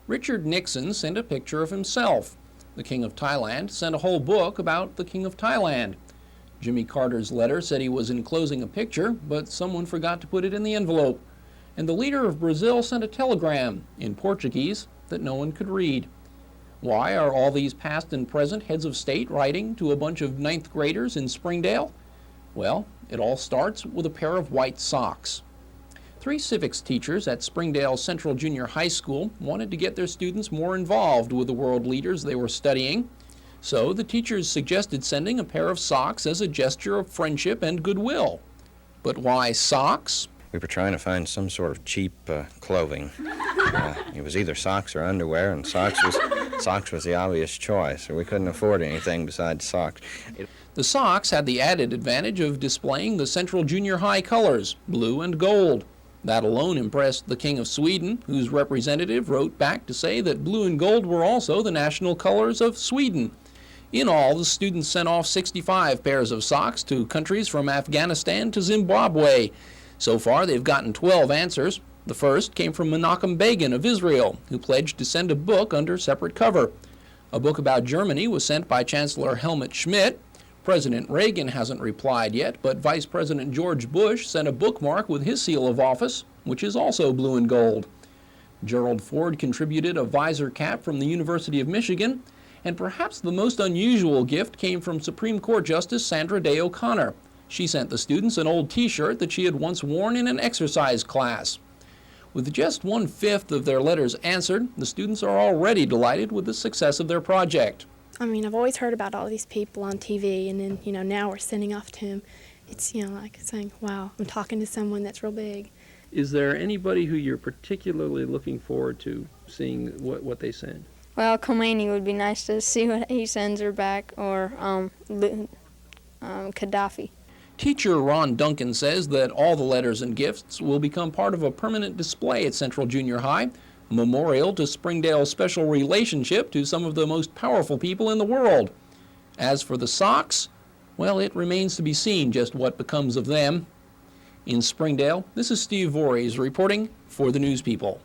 Richard Nixon sent a picture of himself. The King of Thailand sent a whole book about the King of Thailand. Jimmy Carter's letter said he was enclosing a picture, but someone forgot to put it in the envelope. And the leader of Brazil sent a telegram in Portuguese that no one could read. Why are all these past and present heads of state writing to a bunch of ninth graders in Springdale? Well, it all starts with a pair of white socks. 3 civics teachers at Springdale Central Junior High School wanted to get their students more involved with the world leaders they were studying. So the teachers suggested sending a pair of socks as a gesture of friendship and goodwill. But why socks? We were trying to find some sort of cheap clothing. It was either socks or underwear, and socks was the obvious choice, so we couldn't afford anything besides socks. The socks had the added advantage of displaying the Central Junior High colors, blue and gold. That alone impressed the King of Sweden, whose representative wrote back to say that blue and gold were also the national colors of Sweden. In all, the students sent off 65 pairs of socks to countries from Afghanistan to Zimbabwe. So far, they've gotten 12 answers. The first came from Menachem Begin of Israel, who pledged to send a book under separate cover. A book about Germany was sent by Chancellor Helmut Schmidt. President Reagan hasn't replied yet, but Vice President George Bush sent a bookmark with his seal of office, which is also blue and gold. Gerald Ford contributed a visor cap from the University of Michigan, and perhaps the most unusual gift came from Supreme Court Justice Sandra Day O'Connor. She sent the students an old T-shirt that she had once worn in an exercise class. With just 1/5 of their letters answered, the students are already delighted with the success of their project. I mean, I've always heard about all these people on TV, and then, now we're sending off to them. It's, like saying, wow, I'm talking to someone that's real big. Is there anybody who you're particularly looking forward to seeing what they send? Well, Khomeini would be nice to see what he sends her back, or Gaddafi. Teacher Ron Duncan says that all the letters and gifts will become part of a permanent display at Central Junior High, a memorial to Springdale's special relationship to some of the most powerful people in the world. As for the socks, well, it remains to be seen just what becomes of them. In Springdale, this is Steve Voorhees reporting for the News People.